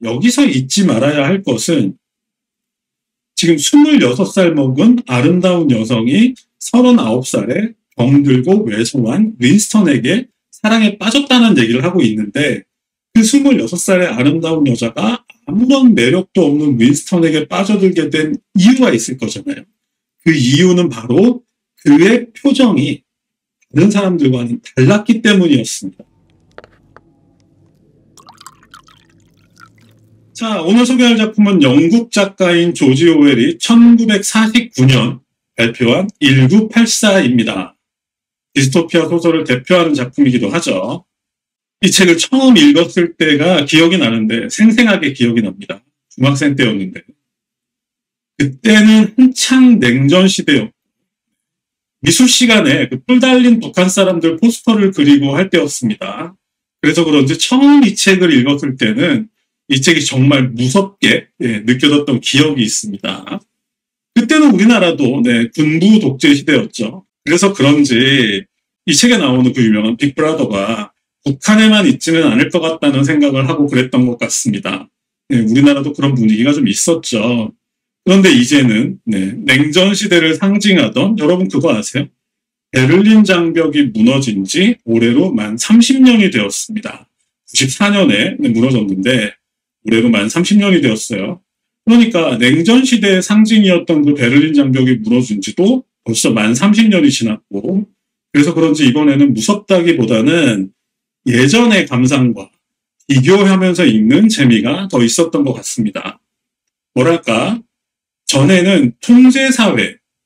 여기서 잊지 말아야 할 것은 지금 26살 먹은 아름다운 여성이 39살에 병들고 외소한 윈스턴에게 사랑에 빠졌다는 얘기를 하고 있는데 그 26살의 아름다운 여자가 아무런 매력도 없는 윈스턴에게 빠져들게 된 이유가 있을 거잖아요. 그 이유는 바로 그의 표정이 다른 사람들과는 달랐기 때문이었습니다. 자, 오늘 소개할 작품은 영국 작가인 조지 오웰이 1949년 발표한 1984입니다. 디스토피아 소설을 대표하는 작품이기도 하죠. 이 책을 처음 읽었을 때가 기억이 나는데 생생하게 기억이 납니다. 중학생 때였는데. 그때는 한창 냉전 시대였고 미술 시간에 그 뿔 달린 북한 사람들 포스터를 그리고 할 때였습니다. 그래서 그런지 처음 이 책을 읽었을 때는 이 책이 정말 무섭게 느껴졌던 기억이 있습니다. 그때는 우리나라도 군부 독재 시대였죠. 그래서 그런지 이 책에 나오는 그 유명한 빅브라더가 북한에만 있지는 않을 것 같다는 생각을 하고 그랬던 것 같습니다. 우리나라도 그런 분위기가 좀 있었죠. 그런데 이제는 냉전 시대를 상징하던 여러분 그거 아세요? 베를린 장벽이 무너진 지 올해로 만 30년이 되었습니다. 94년에 무너졌는데 올해로 만 30년이 되었어요. 그러니까 냉전 시대의 상징이었던 그 베를린 장벽이 무너진 지도 벌써 만 30년이 지났고 그래서 그런지 이번에는 무섭다기보다는 예전의 감상과 비교하면서 읽는 재미가 더 있었던 것 같습니다. 뭐랄까 전에는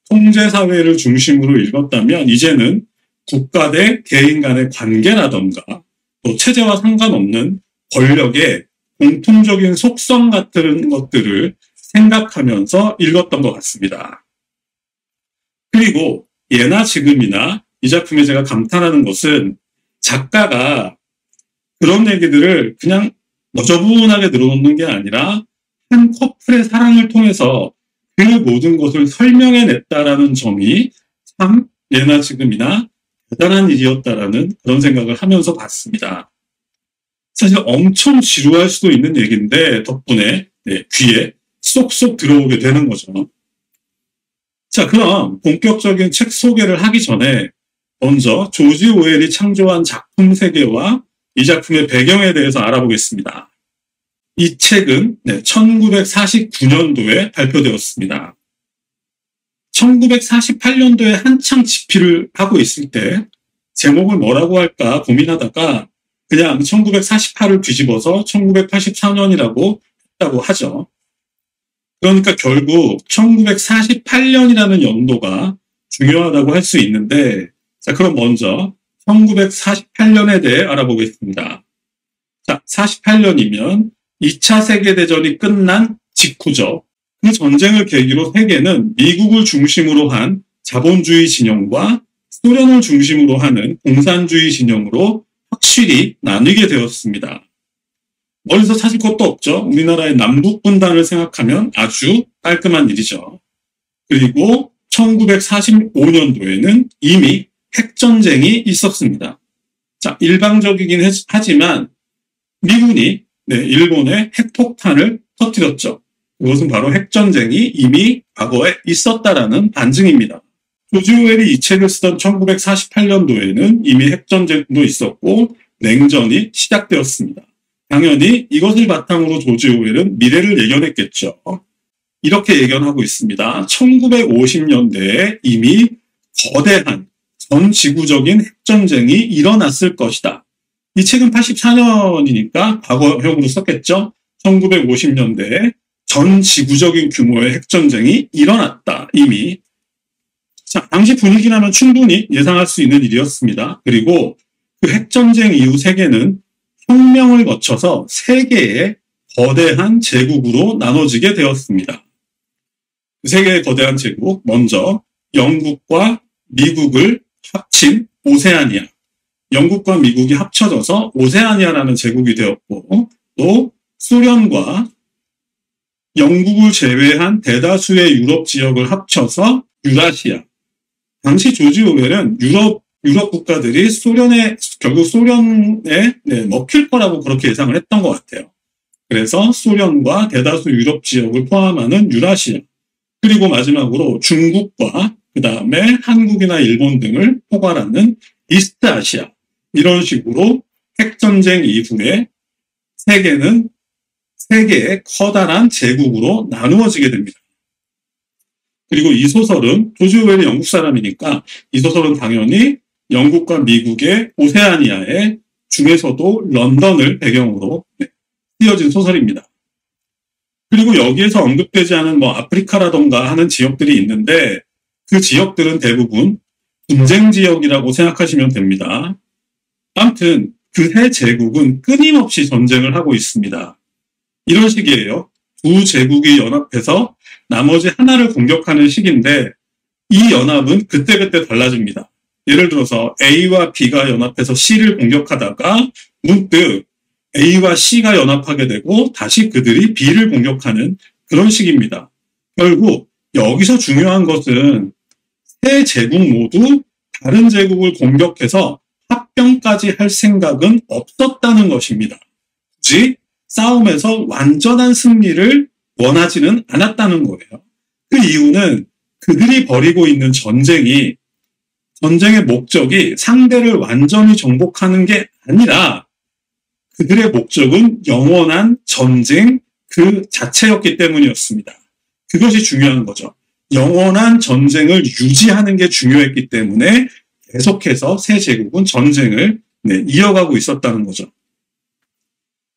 통제사회를 중심으로 읽었다면 이제는 국가 대 개인 간의 관계라던가 또 체제와 상관없는 권력의 공통적인 속성 같은 것들을 생각하면서 읽었던 것 같습니다. 그리고 예나 지금이나 이 작품에 제가 감탄하는 것은 작가가 그런 얘기들을 그냥 너저분하게 늘어놓는 게 아니라 한 커플의 사랑을 통해서 그 모든 것을 설명해냈다라는 점이 참 예나 지금이나 대단한 일이었다라는 그런 생각을 하면서 봤습니다. 사실 엄청 지루할 수도 있는 얘기인데 덕분에 귀에 쏙쏙 들어오게 되는 거죠. 자, 그럼 본격적인 책 소개를 하기 전에 먼저 조지 오웰이 창조한 작품 세계와 이 작품의 배경에 대해서 알아보겠습니다. 이 책은 1949년도에 발표되었습니다. 1948년도에 한창 집필을 하고 있을 때 제목을 뭐라고 할까 고민하다가 그냥 1948을 뒤집어서 1984년이라고 했다고 하죠. 그러니까 결국 1948년이라는 연도가 중요하다고 할 수 있는데 자, 그럼 먼저 1948년에 대해 알아보겠습니다. 자, 48년이면 2차 세계대전이 끝난 직후죠. 그 전쟁을 계기로 세계는 미국을 중심으로 한 자본주의 진영과 소련을 중심으로 하는 공산주의 진영으로 확실히 나뉘게 되었습니다. 멀리서 찾을 것도 없죠. 우리나라의 남북 분단을 생각하면 아주 깔끔한 일이죠. 그리고 1945년도에는 이미 핵전쟁이 있었습니다. 자, 일방적이긴 하지만 미군이 일본의 핵폭탄을 터뜨렸죠. 그것은 바로 핵전쟁이 이미 과거에 있었다라는 반증입니다. 조지 오웰이 이 책을 쓰던 1948년도에는 이미 핵전쟁도 있었고 냉전이 시작되었습니다. 당연히 이것을 바탕으로 조지 오웰은 미래를 예견했겠죠. 이렇게 예견하고 있습니다. 1950년대에 이미 거대한 전 지구적인 핵전쟁이 일어났을 것이다. 이 책은 84년이니까 과거형으로 썼겠죠. 1950년대에 전 지구적인 규모의 핵전쟁이 일어났다. 이미. 자, 당시 분위기라면 충분히 예상할 수 있는 일이었습니다. 그리고 그 핵전쟁 이후 세계는 혁명을 거쳐서 세 개의 거대한 제국으로 나눠지게 되었습니다. 그 세 개의 거대한 제국, 먼저 영국과 미국을 합친 오세아니아. 영국과 미국이 합쳐져서 오세아니아라는 제국이 되었고 또 소련과 영국을 제외한 대다수의 유럽 지역을 합쳐서 유라시아. 당시 조지 오웰은 유럽 국가들이 결국 소련에 먹힐 거라고 그렇게 예상을 했던 것 같아요. 그래서 소련과 대다수 유럽 지역을 포함하는 유라시아, 그리고 마지막으로 중국과 그 다음에 한국이나 일본 등을 포괄하는 이스트아시아, 이런 식으로 핵전쟁 이후에 세계는 세 개의 커다란 제국으로 나누어지게 됩니다. 그리고 이 소설은 조지 오웰이 영국 사람이니까 이 소설은 당연히 영국과 미국의 오세아니아의 중에서도 런던을 배경으로 쓰여진 소설입니다. 그리고 여기에서 언급되지 않은 뭐 아프리카라던가 하는 지역들이 있는데 그 지역들은 대부분 분쟁 지역이라고 생각하시면 됩니다. 아무튼 그 세 제국은 끊임없이 전쟁을 하고 있습니다. 이런 식이에요. 두 제국이 연합해서 나머지 하나를 공격하는 식인데 이 연합은 그때그때 달라집니다. 예를 들어서 A와 B가 연합해서 C를 공격하다가 문득 A와 C가 연합하게 되고 다시 그들이 B를 공격하는 그런 식입니다. 결국 여기서 중요한 것은 세 제국 모두 다른 제국을 공격해서 합병까지 할 생각은 없었다는 것입니다. 굳이 싸움에서 완전한 승리를 원하지는 않았다는 거예요. 그 이유는 그들이 벌이고 있는 전쟁의 목적이 상대를 완전히 정복하는 게 아니라 그들의 목적은 영원한 전쟁 그 자체였기 때문이었습니다. 그것이 중요한 거죠. 영원한 전쟁을 유지하는 게 중요했기 때문에 계속해서 세 제국은 전쟁을 이어가고 있었다는 거죠.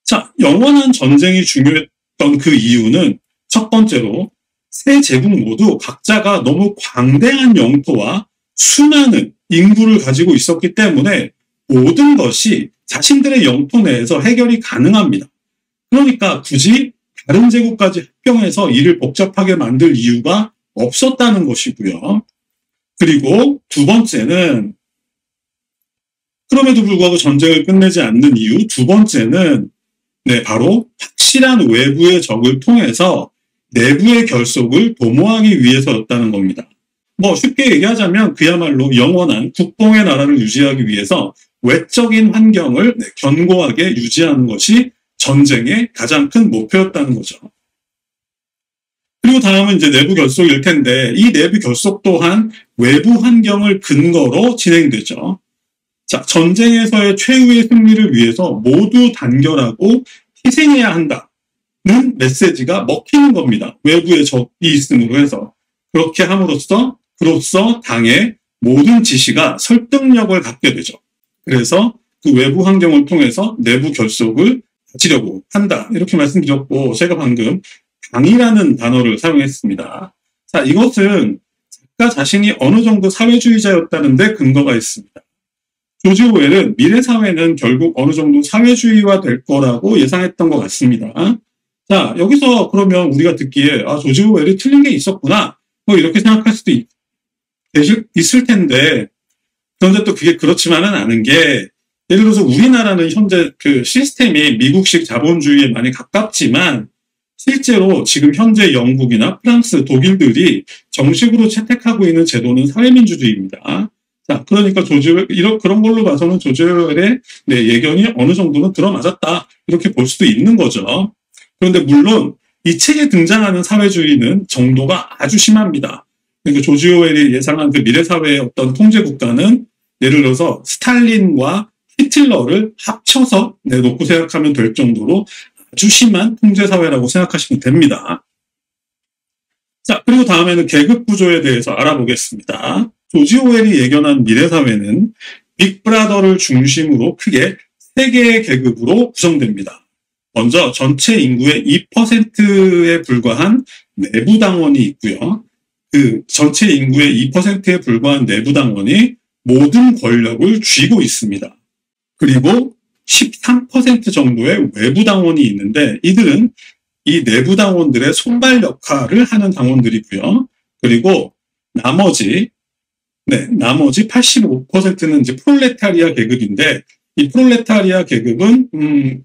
자, 영원한 전쟁이 중요했던 그 이유는 첫 번째로 세 제국 모두 각자가 너무 광대한 영토와 수많은 인구를 가지고 있었기 때문에 모든 것이 자신들의 영토 내에서 해결이 가능합니다. 그러니까 굳이 다른 제국까지 합병해서 일을 복잡하게 만들 이유가 없었다는 것이고요. 그리고 두 번째는 그럼에도 불구하고 전쟁을 끝내지 않는 이유 두 번째는 바로 확실한 외부의 적을 통해서 내부의 결속을 도모하기 위해서였다는 겁니다. 뭐 쉽게 얘기하자면 그야말로 영원한 국뽕의 나라를 유지하기 위해서 외적인 환경을 견고하게 유지하는 것이 전쟁의 가장 큰 목표였다는 거죠. 그리고 다음은 이제 내부 결속일 텐데 이 내부 결속 또한 외부 환경을 근거로 진행되죠. 자, 전쟁에서의 최후의 승리를 위해서 모두 단결하고 희생해야 한다는 메시지가 먹히는 겁니다. 외부의 적이 있음으로 해서. 그렇게 함으로써 당의 모든 지시가 설득력을 갖게 되죠. 그래서 그 외부 환경을 통해서 내부 결속을 가지려고 한다. 이렇게 말씀드렸고 제가 방금 당이라는 단어를 사용했습니다. 자, 이것은 작가 자신이 어느 정도 사회주의자였다는 데 근거가 있습니다. 조지 오웰은 미래 사회는 결국 어느 정도 사회주의화 될 거라고 예상했던 것 같습니다. 자, 여기서 그러면 우리가 듣기에 조지 오웰이 틀린 게 있었구나. 뭐 이렇게 생각할 수도 있을 텐데 그런데 또 그게 그렇지만은 않은 게 예를 들어서 우리나라는 현재 그 시스템이 미국식 자본주의에 많이 가깝지만 실제로 지금 현재 영국이나 프랑스, 독일들이 정식으로 채택하고 있는 제도는 사회민주주의입니다. 자, 그러니까 그런 걸로 봐서는 조지 오웰의 예견이 어느 정도는 들어맞았다. 이렇게 볼 수도 있는 거죠. 그런데 물론 이 책에 등장하는 사회주의는 정도가 아주 심합니다. 그러니까 조지 오웰이 예상한 그 미래사회의 어떤 통제국가는 예를 들어서 스탈린과 히틀러를 합쳐서 놓고 생각하면 될 정도로 아주 심한 통제사회라고 생각하시면 됩니다. 자, 그리고 다음에는 계급 구조에 대해서 알아보겠습니다. 조지 오웰이 예견한 미래사회는 빅브라더를 중심으로 크게 3개의 계급으로 구성됩니다. 먼저 전체 인구의 2%에 불과한 내부당원이 있고요. 그 전체 인구의 2%에 불과한 내부당원이 모든 권력을 쥐고 있습니다. 그리고 13% 정도의 외부당원이 있는데 이들은 이 내부당원들의 손발 역할을 하는 당원들이고요. 그리고 나머지 85%는 이제 프롤레타리아 계급인데 이 프롤레타리아 계급은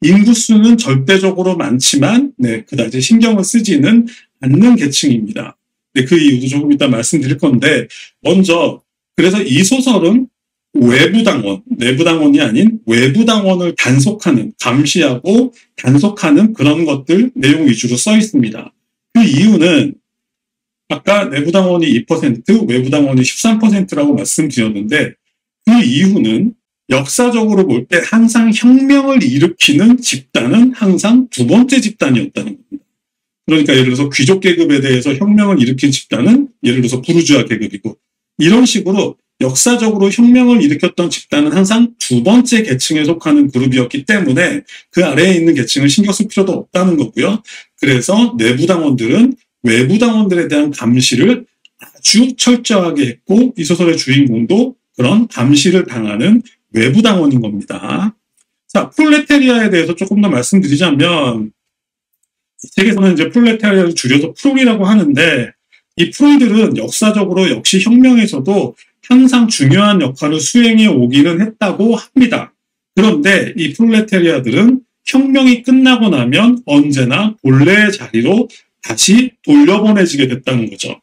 인구수는 절대적으로 많지만 그다지 신경을 쓰지는 않는 계층입니다. 그 이유도 조금 이따 말씀드릴 건데 먼저 그래서 이 소설은 외부 당원, 내부 당원이 아닌 외부 당원을 단속하는, 감시하고 단속하는 그런 것들 내용 위주로 써 있습니다. 그 이유는 아까 내부 당원이 2%, 외부 당원이 13%라고 말씀드렸는데 그 이유는 역사적으로 볼 때 항상 혁명을 일으키는 집단은 항상 두 번째 집단이었다는 겁니다. 그러니까 예를 들어서 귀족 계급에 대해서 혁명을 일으킨 집단은 예를 들어서 부르주아 계급이고 이런 식으로 역사적으로 혁명을 일으켰던 집단은 항상 두 번째 계층에 속하는 그룹이었기 때문에 그 아래에 있는 계층을 신경 쓸 필요도 없다는 거고요. 그래서 내부 당원들은 외부 당원들에 대한 감시를 아주 철저하게 했고 이 소설의 주인공도 그런 감시를 당하는 외부 당원인 겁니다. 자, 프롤레타리아에 대해서 조금 더 말씀드리자면 이 책에서는 이제 프롤레타리아를 줄여서 프롤이라고 하는데 이 프롤들은 역사적으로 역시 혁명에서도 항상 중요한 역할을 수행해 오기는 했다고 합니다. 그런데 이 프롤레타리아들은 혁명이 끝나고 나면 언제나 본래의 자리로 다시 돌려보내지게 됐다는 거죠.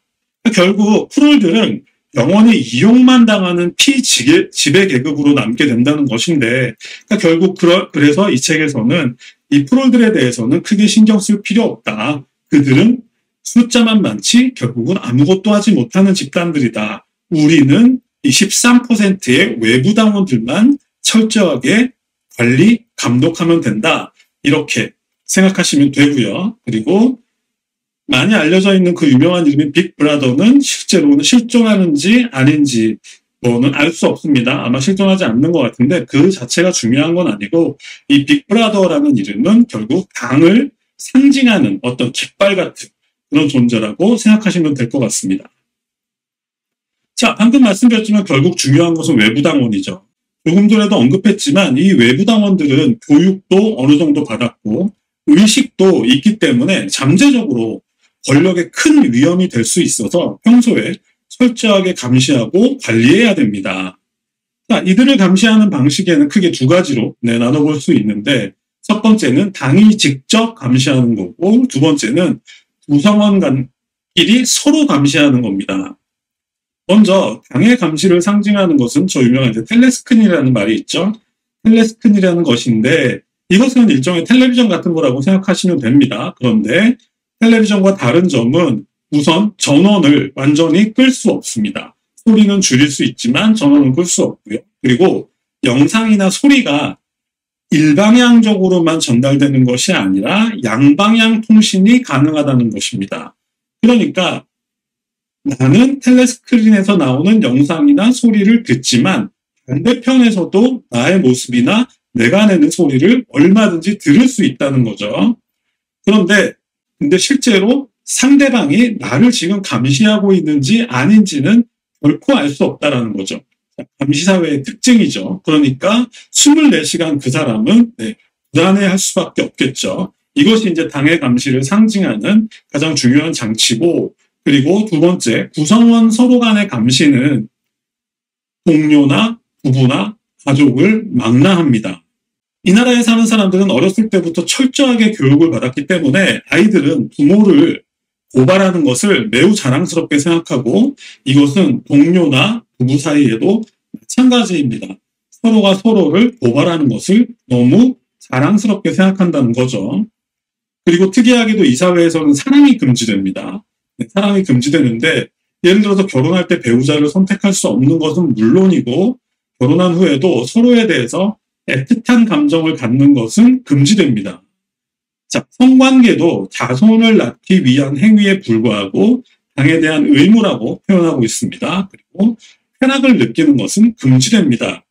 결국 프롤들은 영원히 이용만 당하는 피지배 계급으로 남게 된다는 것인데 결국 그래서 이 책에서는 이 프롤들에 대해서는 크게 신경 쓸 필요 없다. 그들은 숫자만 많지 결국은 아무것도 하지 못하는 집단들이다. 우리는 이 13%의 외부 당원들만 철저하게 관리, 감독하면 된다. 이렇게 생각하시면 되고요. 그리고 많이 알려져 있는 그 유명한 이름인 빅브라더는 실제로는 실존하는지 아닌지 뭐는 알 수 없습니다. 아마 실존하지 않는 것 같은데 그 자체가 중요한 건 아니고 이 빅브라더라는 이름은 결국 당을 상징하는 어떤 깃발 같은 그런 존재라고 생각하시면 될 것 같습니다. 자, 방금 말씀드렸지만 결국 중요한 것은 외부 당원이죠. 조금 전에도 언급했지만 이 외부 당원들은 교육도 어느 정도 받았고 의식도 있기 때문에 잠재적으로 권력에 큰 위험이 될 수 있어서 평소에 철저하게 감시하고 관리해야 됩니다. 자, 이들을 감시하는 방식에는 크게 두 가지로 나눠볼 수 있는데 첫 번째는 당이 직접 감시하는 거고 두 번째는 구성원간끼리 서로 감시하는 겁니다. 먼저 당의 감시를 상징하는 것은 저 유명한 텔레스크린이라는 말이 있죠. 텔레스크린이라는 것인데 이것은 일종의 텔레비전 같은 거라고 생각하시면 됩니다. 그런데 텔레비전과 다른 점은 우선 전원을 완전히 끌 수 없습니다. 소리는 줄일 수 있지만 전원은 끌 수 없고요. 그리고 영상이나 소리가 일방향적으로만 전달되는 것이 아니라 양방향 통신이 가능하다는 것입니다. 그러니까 나는 텔레스크린에서 나오는 영상이나 소리를 듣지만 반대편에서도 나의 모습이나 내가 내는 소리를 얼마든지 들을 수 있다는 거죠. 근데 실제로 상대방이 나를 지금 감시하고 있는지 아닌지는 결코 알 수 없다는 거죠. 감시사회의 특징이죠. 그러니까 24시간 그 사람은 불안해할 수밖에 없겠죠. 이것이 이제 당의 감시를 상징하는 가장 중요한 장치고 그리고 두 번째, 구성원 서로 간의 감시는 동료나 부부나 가족을 망라합니다. 이 나라에 사는 사람들은 어렸을 때부터 철저하게 교육을 받았기 때문에 아이들은 부모를 고발하는 것을 매우 자랑스럽게 생각하고 이것은 동료나 부부 사이에도 마찬가지입니다. 서로가 서로를 고발하는 것을 너무 자랑스럽게 생각한다는 거죠. 그리고 특이하게도 이 사회에서는 사랑이 금지됩니다. 사랑이 금지되는데 예를 들어서 결혼할 때 배우자를 선택할 수 없는 것은 물론이고 결혼한 후에도 서로에 대해서 애틋한 감정을 갖는 것은 금지됩니다. 자, 성관계도 자손을 낳기 위한 행위에 불과하고 당에 대한 의무라고 표현하고 있습니다. 그리고 쾌락을 느끼는 것은 금지됩니다.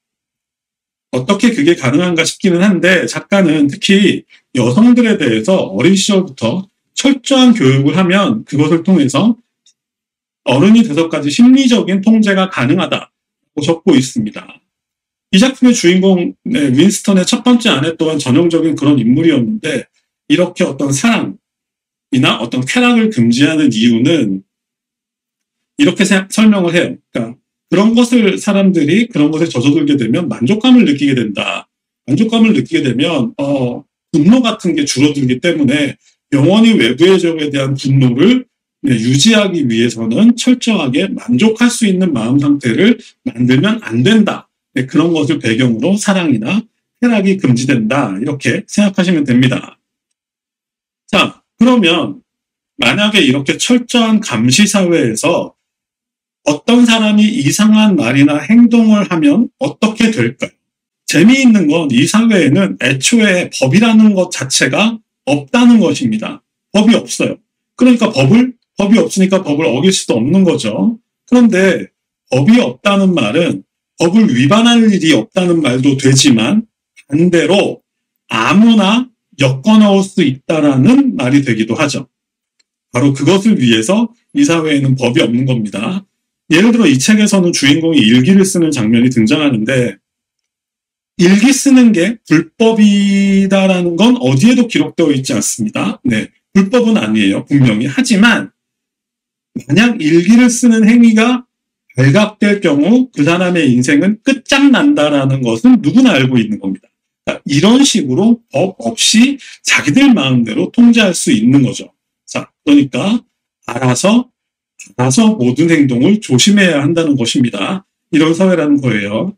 어떻게 그게 가능한가 싶기는 한데 작가는 특히 여성들에 대해서 어린 시절부터 철저한 교육을 하면 그것을 통해서 어른이 돼서까지 심리적인 통제가 가능하다고 적고 있습니다. 이 작품의 주인공 윈스턴의 첫 번째 아내 또한 전형적인 그런 인물이었는데 이렇게 어떤 사랑이나 어떤 쾌락을 금지하는 이유는 이렇게 설명을 해요. 그러니까 사람들이 그런 것에 젖어들게 되면 만족감을 느끼게 된다. 만족감을 느끼게 되면 분노 같은 게 줄어들기 때문에 영원히 외부의 적에 대한 분노를 유지하기 위해서는 철저하게 만족할 수 있는 마음 상태를 만들면 안 된다. 네, 그런 것을 배경으로 사랑이나 쾌락이 금지된다. 이렇게 생각하시면 됩니다. 자, 그러면 만약에 이렇게 철저한 감시 사회에서 어떤 사람이 이상한 말이나 행동을 하면 어떻게 될까요? 재미있는 건 이 사회에는 애초에 법이라는 것 자체가 없다는 것입니다. 법이 없어요. 그러니까 법이 없으니까 법을 어길 수도 없는 거죠. 그런데 법이 없다는 말은 법을 위반할 일이 없다는 말도 되지만 반대로 아무나 엮어넣을 수 있다라는 말이 되기도 하죠. 바로 그것을 위해서 이 사회에는 법이 없는 겁니다. 예를 들어 이 책에서는 주인공이 일기를 쓰는 장면이 등장하는데 일기 쓰는 게 불법이다라는 건 어디에도 기록되어 있지 않습니다. 네, 불법은 아니에요. 분명히. 하지만 만약 일기를 쓰는 행위가 발각될 경우 그 사람의 인생은 끝장난다라는 것은 누구나 알고 있는 겁니다. 자, 이런 식으로 법 없이 자기들 마음대로 통제할 수 있는 거죠. 자, 그러니까 알아서 모든 행동을 조심해야 한다는 것입니다. 이런 사회라는 거예요.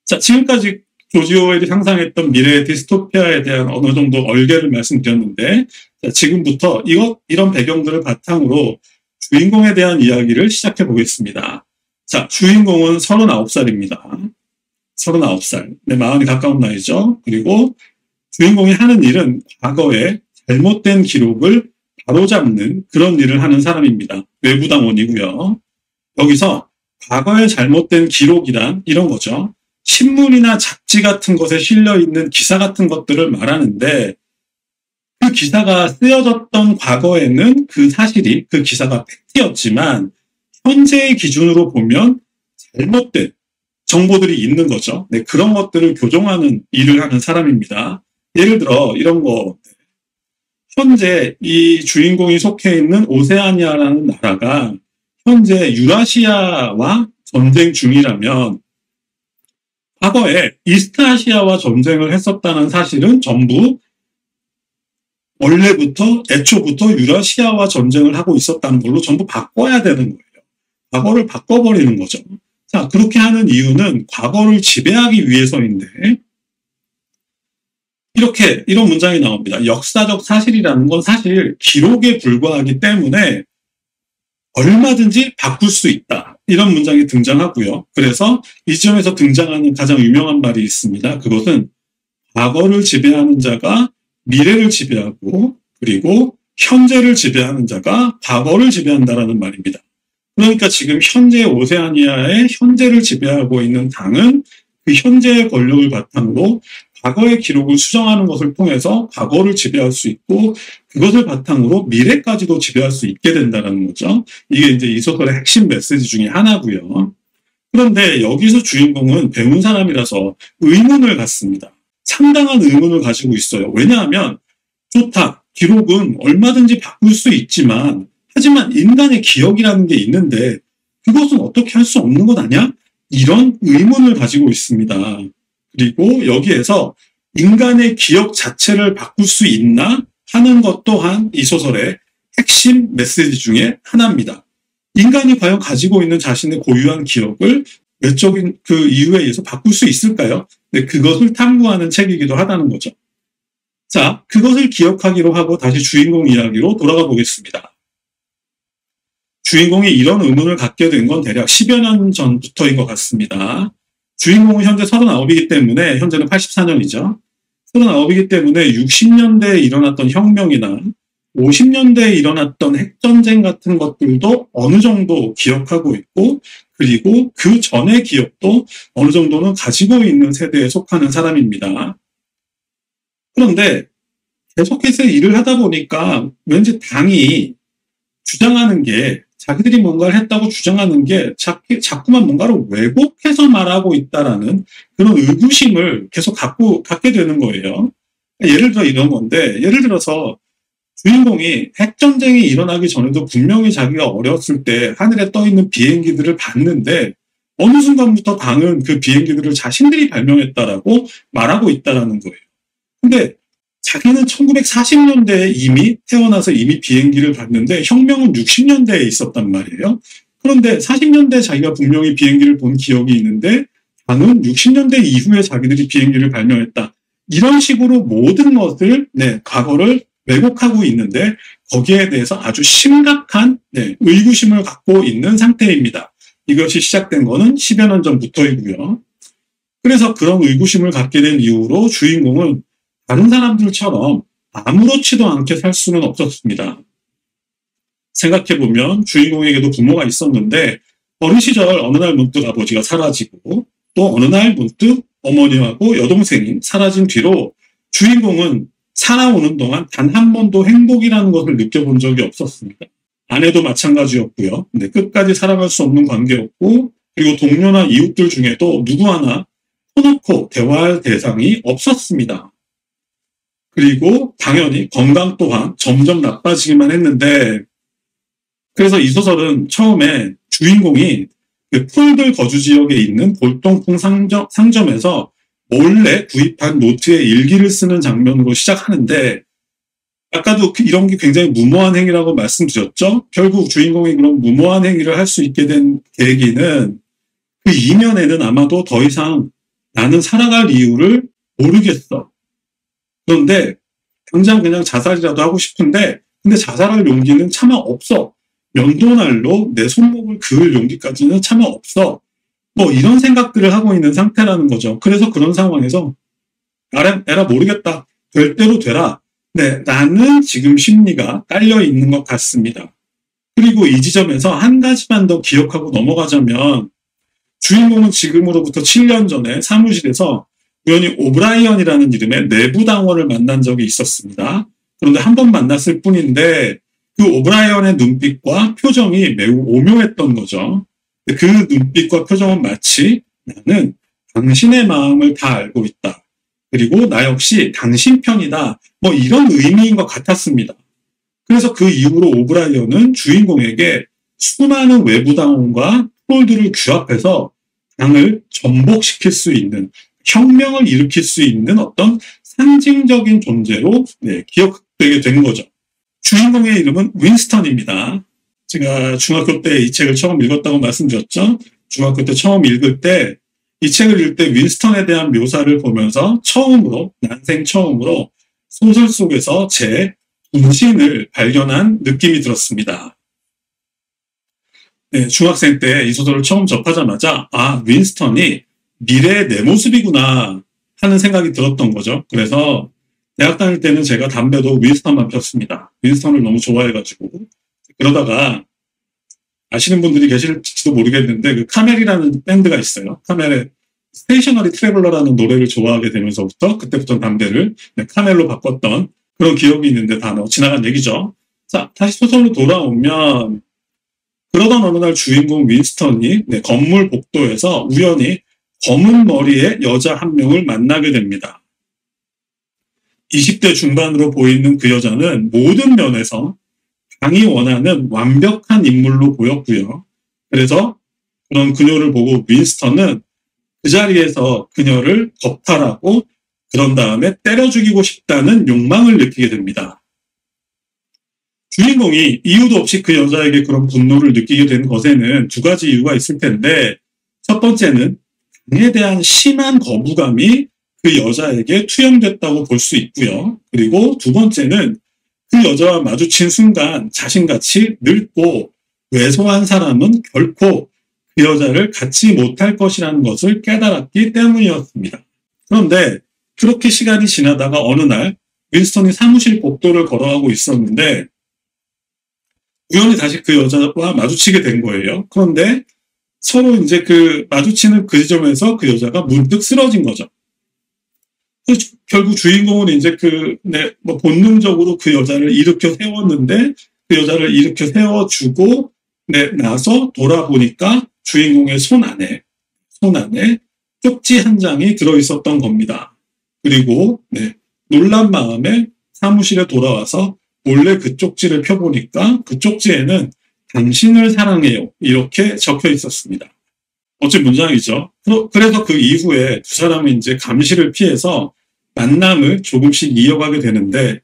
자, 지금까지 조지 오웰이 상상했던 미래의 디스토피아에 대한 어느 정도 얼개를 말씀드렸는데, 자, 지금부터 이런 배경들을 바탕으로 주인공에 대한 이야기를 시작해 보겠습니다. 자, 주인공은 39살입니다. 39살. 네, 40이 가까운 나이죠. 그리고 주인공이 하는 일은 과거에 잘못된 기록을 바로잡는 그런 일을 하는 사람입니다. 외부당원이고요. 여기서 과거에 잘못된 기록이란 이런 거죠. 신문이나 잡지 같은 것에 실려있는 기사 같은 것들을 말하는데 그 기사가 쓰여졌던 과거에는 그 사실이 그 기사가 팩트였지만 현재의 기준으로 보면 잘못된 정보들이 있는 거죠. 네, 그런 것들을 교정하는 일을 하는 사람입니다. 예를 들어 이런 거. 현재 이 주인공이 속해 있는 오세아니아라는 나라가 현재 유라시아와 전쟁 중이라면 과거에 이스트아시아와 전쟁을 했었다는 사실은 전부 원래부터 애초부터 유라시아와 전쟁을 하고 있었다는 걸로 전부 바꿔야 되는 거예요. 과거를 바꿔버리는 거죠. 자, 그렇게 하는 이유는 과거를 지배하기 위해서인데 이런 문장이 나옵니다. 역사적 사실이라는 건 사실 기록에 불과하기 때문에 얼마든지 바꿀 수 있다. 이런 문장이 등장하고요. 그래서 이 점에서 등장하는 가장 유명한 말이 있습니다. 그것은 과거를 지배하는 자가 미래를 지배하고 그리고 현재를 지배하는 자가 과거를 지배한다라는 말입니다. 그러니까 지금 현재 오세아니아의 현재를 지배하고 있는 당은 그 현재의 권력을 바탕으로 과거의 기록을 수정하는 것을 통해서 과거를 지배할 수 있고 그것을 바탕으로 미래까지도 지배할 수 있게 된다는 거죠. 이게 이제 이 소설의 핵심 메시지 중에 하나고요. 그런데 여기서 주인공은 배운 사람이라서 의문을 갖습니다. 상당한 의문을 가지고 있어요. 왜냐하면 좋다. 기록은 얼마든지 바꿀 수 있지만 하지만 인간의 기억이라는 게 있는데 그것은 어떻게 할 수 없는 것 아니야? 이런 의문을 가지고 있습니다. 그리고 여기에서 인간의 기억 자체를 바꿀 수 있나 하는 것 또한 이 소설의 핵심 메시지 중에 하나입니다. 인간이 과연 가지고 있는 자신의 고유한 기억을 외적인 그 이유에 의해서 바꿀 수 있을까요? 네, 그것을 탐구하는 책이기도 하다는 거죠. 자, 그것을 기억하기로 하고 다시 주인공 이야기로 돌아가 보겠습니다. 주인공이 이런 의문을 갖게 된 건 대략 10여 년 전부터인 것 같습니다. 주인공은 현재 39이기 때문에, 현재는 84년이죠. 39이기 때문에 60년대에 일어났던 혁명이나 50년대에 일어났던 핵전쟁 같은 것들도 어느 정도 기억하고 있고, 그리고 그 전의 기억도 어느 정도는 가지고 있는 세대에 속하는 사람입니다. 그런데 계속해서 일을 하다 보니까 왠지 당이 주장하는 게 자기들이 뭔가를 했다고 주장하는 게 자꾸만 뭔가를 왜곡해서 말하고 있다라는 그런 의구심을 계속 갖게 되는 거예요. 예를 들어 이런 건데, 예를 들어서 주인공이 핵전쟁이 일어나기 전에도 분명히 자기가 어렸을 때 하늘에 떠 있는 비행기들을 봤는데 어느 순간부터 당은 그 비행기들을 자신들이 발명했다라고 말하고 있다라는 거예요. 근데 자기는 1940년대에 이미 태어나서 이미 비행기를 봤는데 혁명은 60년대에 있었단 말이에요. 그런데 40년대에 자기가 분명히 비행기를 본 기억이 있는데 방은 60년대 이후에 자기들이 비행기를 발명했다. 이런 식으로 모든 것을, 과거를 왜곡하고 있는데 거기에 대해서 아주 심각한 의구심을 갖고 있는 상태입니다. 이것이 시작된 거는 10여 년 전부터이고요. 그래서 그런 의구심을 갖게 된 이후로 주인공은 다른 사람들처럼 아무렇지도 않게 살 수는 없었습니다. 생각해보면 주인공에게도 부모가 있었는데 어린 시절 어느 날 문득 아버지가 사라지고 또 어느 날 문득 어머니하고 여동생이 사라진 뒤로 주인공은 살아오는 동안 단 한 번도 행복이라는 것을 느껴본 적이 없었습니다. 아내도 마찬가지였고요. 끝까지 살아갈 수 없는 관계였고 그리고 동료나 이웃들 중에도 누구 하나 터놓고 대화할 대상이 없었습니다. 그리고 당연히 건강 또한 점점 나빠지기만 했는데 그래서 이 소설은 처음에 주인공이 그 폴들 거주 지역에 있는 골동품 상점에서 몰래 구입한 노트에 일기를 쓰는 장면으로 시작하는데 아까도 이런 게 굉장히 무모한 행위라고 말씀드렸죠. 결국 주인공이 그런 무모한 행위를 할 수 있게 된 계기는 그 이면에는 아마도 더 이상 나는 살아갈 이유를 모르겠어. 그런데 당장 그냥 자살이라도 하고 싶은데 근데 자살할 용기는 차마 없어. 면도날로 내 손목을 그을 용기까지는 차마 없어. 이런 생각들을 하고 있는 상태라는 거죠. 그래서 그런 상황에서 에라 모르겠다. 될 대로 되라. 나는 지금 심리가 깔려 있는 것 같습니다. 그리고 이 지점에서 한 가지만 더 기억하고 넘어가자면 주인공은 지금으로부터 7년 전에 사무실에서 우연히 오브라이언이라는 이름의 내부 당원을 만난 적이 있었습니다. 그런데 한 번 만났을 뿐인데 그 오브라이언의 눈빛과 표정이 매우 오묘했던 거죠. 그 눈빛과 표정은 마치 나는 당신의 마음을 다 알고 있다. 그리고 나 역시 당신 편이다. 이런 의미인 것 같았습니다. 그래서 그 이후로 오브라이언은 주인공에게 수많은 외부 당원과 폴들을 규합해서 당을 전복시킬 수 있는 혁명을 일으킬 수 있는 어떤 상징적인 존재로 기억되게 된 거죠. 주인공의 이름은 윈스턴입니다. 제가 중학교 때 이 책을 처음 읽었다고 말씀드렸죠. 중학교 때 처음 읽을 때 이 책을 읽을 때 윈스턴에 대한 묘사를 보면서 난생 처음으로 소설 속에서 제 분신을 발견한 느낌이 들었습니다. 중학생 때 이 소설을 처음 접하자마자 윈스턴이 미래의 내 모습이구나 하는 생각이 들었던 거죠. 그래서 대학 다닐 때는 제가 담배도 윈스턴만 폈습니다. 윈스턴을 너무 좋아해가지고. 그러다가 아시는 분들이 계실지도 모르겠는데 그 카멜이라는 밴드가 있어요. 카멜의 스테이셔너리 트래블러라는 노래를 좋아하게 되면서부터 그때부터 담배를 카멜로 바꿨던 그런 기억이 있는데 다 지나간 얘기죠. 자, 다시 소설로 돌아오면 그러던 어느 날 주인공 윈스턴이 건물 복도에서 우연히 검은 머리의 여자 한 명을 만나게 됩니다. 20대 중반으로 보이는 그 여자는 모든 면에서 당이 원하는 완벽한 인물로 보였고요. 그래서 그런 그녀를 보고 윈스턴은 그 자리에서 그녀를 겁탈하고 그런 다음에 때려 죽이고 싶다는 욕망을 느끼게 됩니다. 주인공이 이유도 없이 그 여자에게 그런 분노를 느끼게 된 것에는 두 가지 이유가 있을 텐데 첫 번째는 당에 대한 심한 거부감이 그 여자에게 투영됐다고 볼 수 있고요. 그리고 두 번째는 그 여자와 마주친 순간 자신같이 늙고 왜소한 사람은 결코 그 여자를 갖지 못할 것이라는 것을 깨달았기 때문이었습니다. 그런데 그렇게 시간이 지나다가 어느 날 윈스턴이 사무실 복도를 걸어가고 있었는데 우연히 다시 그 여자와 마주치게 된 거예요. 그런데 서로 이제 마주치는 그 지점에서 그 여자가 문득 쓰러진 거죠. 결국 주인공은 이제 본능적으로 그 여자를 일으켜 세웠는데 그 여자를 일으켜 세워주고 나서 돌아보니까 주인공의 손 안에 쪽지 한 장이 들어있었던 겁니다. 그리고 놀란 마음에 사무실에 돌아와서 몰래 그 쪽지를 펴보니까 그 쪽지에는 당신을 사랑해요 이렇게 적혀 있었습니다. 멋진 문장이죠. 그래서 그 이후에 두 사람은 이제 감시를 피해서 만남을 조금씩 이어가게 되는데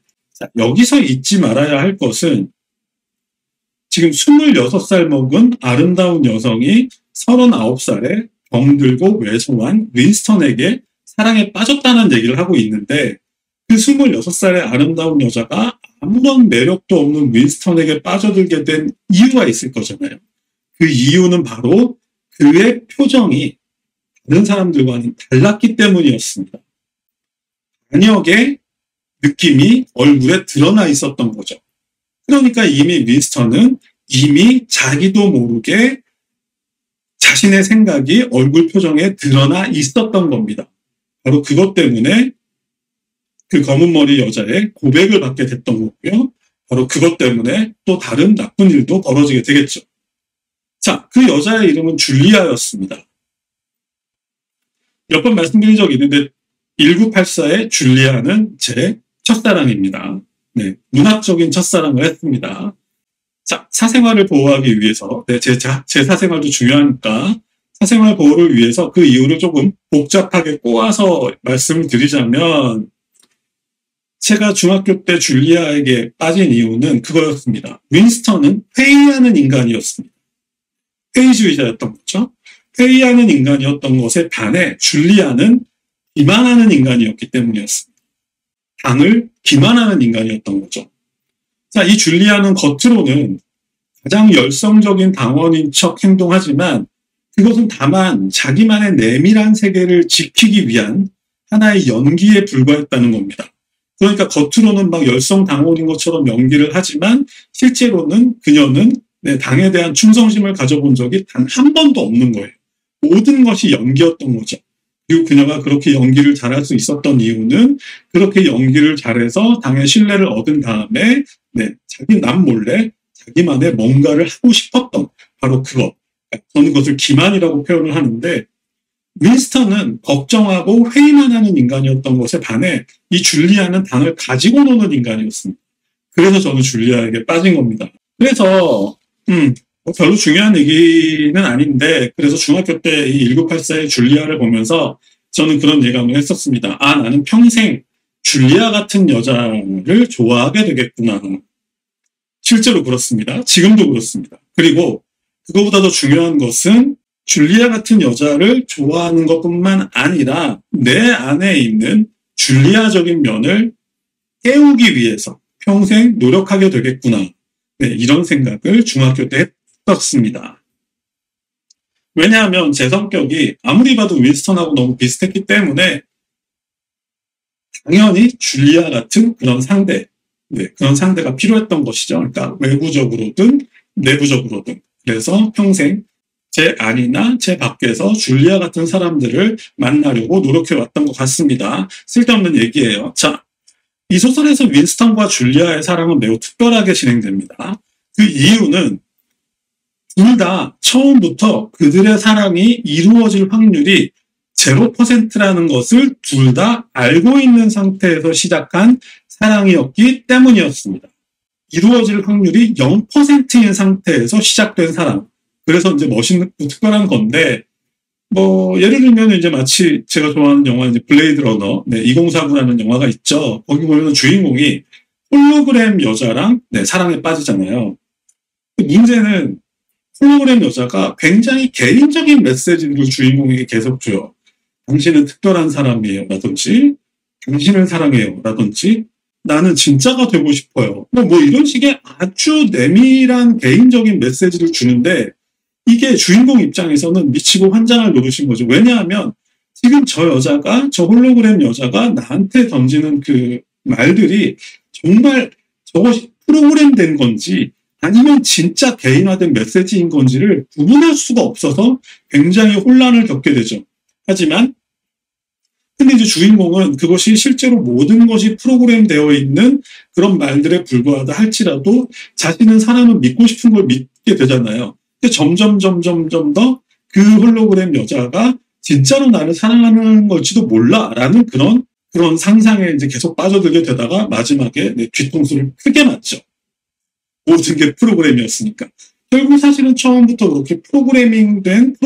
여기서 잊지 말아야 할 것은 지금 26살 먹은 아름다운 여성이 39살의 병들고 왜소한 윈스턴에게 사랑에 빠졌다는 얘기를 하고 있는데 그 26살의 아름다운 여자가 아무런 매력도 없는 윈스턴에게 빠져들게 된 이유가 있을 거잖아요. 그 이유는 바로 그의 표정이 다른 사람들과는 달랐기 때문이었습니다. 반역의 느낌이 얼굴에 드러나 있었던 거죠. 그러니까 이미 윈스턴은 이미 자기도 모르게 자신의 생각이 얼굴 표정에 드러나 있었던 겁니다. 바로 그것 때문에 그 검은 머리 여자의 고백을 받게 됐던 거고요. 바로 그것 때문에 또 다른 나쁜 일도 벌어지게 되겠죠. 자, 그 여자의 이름은 줄리아였습니다. 몇 번 말씀드린 적이 있는데 1984의 줄리아는 제 첫사랑입니다. 네, 문학적인 첫사랑을 했습니다. 자, 사생활을 보호하기 위해서 제 사생활도 중요하니까 사생활 보호를 위해서 그 이유를 조금 복잡하게 꼬아서 말씀을 드리자면 제가 중학교 때 줄리아에게 빠진 이유는 그거였습니다. 윈스턴은 회의하는 인간이었습니다. 회의주의자였던 거죠. 회의하는 인간이었던 것에 반해 줄리아는 기만하는 인간이었기 때문이었습니다. 당을 기만하는 인간이었던 거죠. 자, 이 줄리아는 겉으로는 가장 열성적인 당원인 척 행동하지만 그것은 다만 자기만의 내밀한 세계를 지키기 위한 하나의 연기에 불과했다는 겁니다. 그러니까 겉으로는 막 열성 당원인 것처럼 연기를 하지만 실제로는 그녀는 당에 대한 충성심을 가져본 적이 단 한 번도 없는 거예요. 모든 것이 연기였던 거죠. 그리고 그녀가 그렇게 연기를 잘할 수 있었던 이유는 그렇게 연기를 잘해서 당의 신뢰를 얻은 다음에 자기 남몰래 자기만의 뭔가를 하고 싶었던 바로 그것. 저는 그것을 기만이라고 표현을 하는데 윈스턴은 걱정하고 회의만 하는 인간이었던 것에 반해 이 줄리아는 당을 가지고 노는 인간이었습니다. 그래서 저는 줄리아에게 빠진 겁니다. 그래서 별로 중요한 얘기는 아닌데 그래서 중학교 때 이 1984의 줄리아를 보면서 저는 그런 예감을 했었습니다. 아, 나는 평생 줄리아 같은 여자를 좋아하게 되겠구나. 실제로 그렇습니다. 지금도 그렇습니다. 그리고 그거보다 더 중요한 것은 줄리아 같은 여자를 좋아하는 것뿐만 아니라 내 안에 있는 줄리아적인 면을 깨우기 위해서 평생 노력하게 되겠구나. 이런 생각을 중학교 때 했었습니다. 왜냐하면 제 성격이 아무리 봐도 윈스턴하고 너무 비슷했기 때문에 당연히 줄리아 같은 그런 그런 상대가 필요했던 것이죠. 그러니까 외부적으로든 내부적으로든. 그래서 평생 제 안이나 제 밖에서 줄리아 같은 사람들을 만나려고 노력해왔던 것 같습니다. 쓸데없는 얘기예요. 자, 이 소설에서 윈스턴과 줄리아의 사랑은 매우 특별하게 진행됩니다. 그 이유는 둘 다 처음부터 그들의 사랑이 이루어질 확률이 0%라는 것을 둘 다 알고 있는 상태에서 시작한 사랑이었기 때문이었습니다. 이루어질 확률이 0%인 상태에서 시작된 사랑. 그래서 이제 멋있고 특별한 건데, 예를 들면 이제 마치 제가 좋아하는 영화 이제 블레이드 러너, 2049라는 영화가 있죠. 거기 보면 주인공이 홀로그램 여자랑 사랑에 빠지잖아요. 문제는 홀로그램 여자가 굉장히 개인적인 메시지를 주인공에게 계속 줘요. 당신은 특별한 사람이에요. 라든지, 당신을 사랑해요. 라든지, 나는 진짜가 되고 싶어요. 이런 식의 아주 내밀한 개인적인 메시지를 주는데, 이게 주인공 입장에서는 미치고 환장할 노릇인 거죠. 왜냐하면 지금 저 홀로그램 여자가 나한테 던지는 그 말들이 정말 저것이 프로그램된 건지 아니면 진짜 개인화된 메시지인 건지를 구분할 수가 없어서 굉장히 혼란을 겪게 되죠. 하지만 근데 이제 주인공은 그것이 실제로 모든 것이 프로그램되어 있는 그런 말들에 불과하다 할지라도 자신은 사람을 믿고 싶은 걸 믿게 되잖아요. 근데 점점 더 그 홀로그램 여자가 진짜로 나를 사랑하는 걸지도 몰라라는 그런 상상에 이제 계속 빠져들게 되다가 마지막에 뒤통수를 크게 맞죠. 모든 게 프로그램이었으니까. 결국 사실은 처음부터 그렇게 프로그램된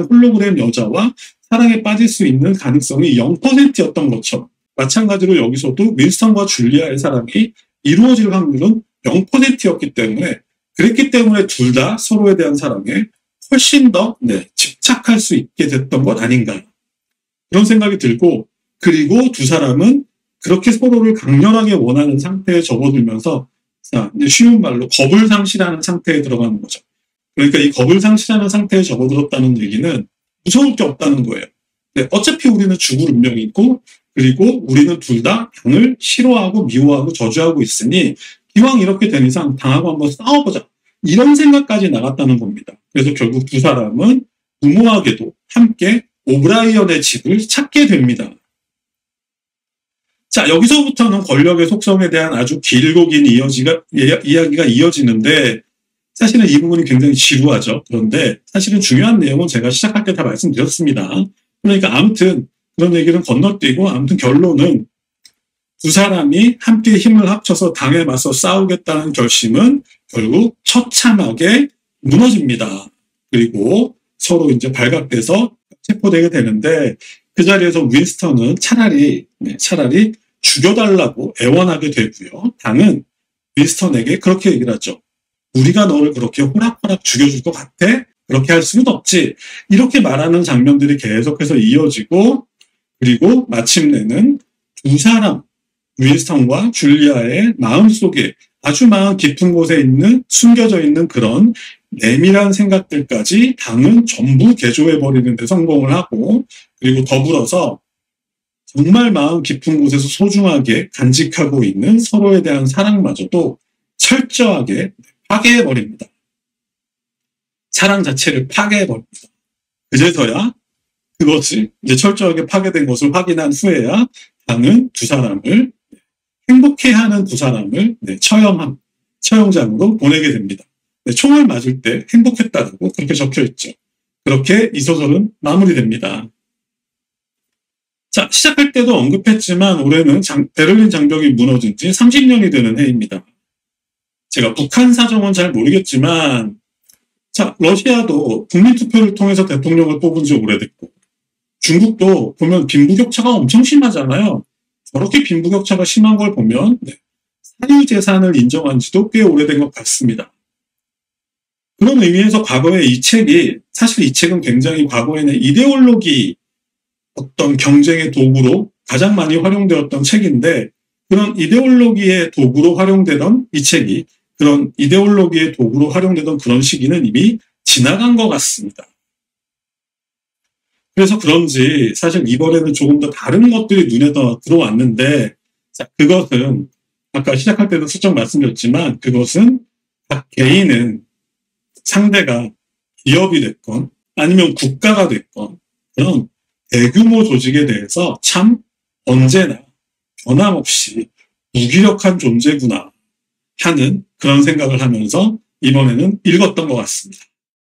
홀로그램 여자와 사랑에 빠질 수 있는 가능성이 0%였던 것처럼 마찬가지로 여기서도 윈스턴과 줄리아의 사랑이 이루어질 확률은 0%였기 때문에 그랬기 때문에 둘 다 서로에 대한 사랑에 훨씬 더 집착할 수 있게 됐던 것 아닌가. 그런 생각이 들고, 그리고 두 사람은 그렇게 서로를 강렬하게 원하는 상태에 접어들면서, 자, 이제 쉬운 말로 겁을 상실하는 상태에 들어가는 거죠. 그러니까 이 겁을 상실하는 상태에 접어들었다는 얘기는 무서울 게 없다는 거예요. 어차피 우리는 죽을 운명이 있고, 그리고 우리는 둘 다 당을 싫어하고 미워하고 저주하고 있으니 기왕 이렇게 된 이상 당하고 한번 싸워보자. 이런 생각까지 나갔다는 겁니다. 그래서 결국 두 사람은 무모하게도 함께 오브라이언의 집을 찾게 됩니다. 자, 여기서부터는 권력의 속성에 대한 아주 길고 긴 이야기가 이어지는데 사실은 이 부분이 굉장히 지루하죠. 그런데 사실은 중요한 내용은 제가 시작할 때 다 말씀드렸습니다. 그러니까 아무튼 그런 얘기는 건너뛰고 아무튼 결론은 두 사람이 함께 힘을 합쳐서 당에 맞서 싸우겠다는 결심은 결국 처참하게 무너집니다. 그리고 서로 이제 발각돼서 체포되게 되는데 그 자리에서 윈스턴은 차라리 죽여달라고 애원하게 되고요. 당은 윈스턴에게 그렇게 얘기를 하죠. 우리가 너를 그렇게 호락호락 죽여줄 것 같아? 그렇게 할 수는 없지. 이렇게 말하는 장면들이 계속해서 이어지고 그리고 마침내는 두 사람, 윈스턴과 줄리아의 마음속에 아주 마음 깊은 곳에 숨겨져 있는 그런 내밀한 생각들까지 당은 전부 개조해버리는 데 성공을 하고 그리고 더불어서 정말 마음 깊은 곳에서 소중하게 간직하고 있는 서로에 대한 사랑마저도 철저하게 파괴해버립니다. 사랑 자체를 파괴해버립니다. 그제서야 그것이 이제 철저하게 파괴된 것을 확인한 후에야 당은 두 사람을 행복해하는 두 사람을 처형장으로 보내게 됩니다. 총을 맞을 때 행복했다고 그렇게 적혀있죠. 그렇게 이 소설은 마무리됩니다. 자, 시작할 때도 언급했지만 올해는 베를린 장벽이 무너진 지 30년이 되는 해입니다. 제가 북한 사정은 잘 모르겠지만 자, 러시아도 국민투표를 통해서 대통령을 뽑은 지 오래됐고 중국도 보면 빈부격차가 엄청 심하잖아요. 저렇게 빈부격차가 심한 걸 보면 사유재산을 인정한 지도 꽤 오래된 것 같습니다. 그런 의미에서 과거에 사실 이 책은 굉장히 과거에는 이데올로기 어떤 경쟁의 도구로 가장 많이 활용되었던 책인데 그런 이데올로기의 도구로 활용되던 이 책이 그런 이데올로기의 도구로 활용되던 그런 시기는 이미 지나간 것 같습니다. 그래서 그런지 사실 이번에는 조금 더 다른 것들이 눈에 더 들어왔는데 자, 그것은 아까 시작할 때도 슬쩍 말씀드렸지만 그것은 각 개인은 상대가 기업이 됐건 아니면 국가가 됐건 그런 대규모 조직에 대해서 참 언제나 변함없이 무기력한 존재구나 하는 그런 생각을 하면서 이번에는 읽었던 것 같습니다.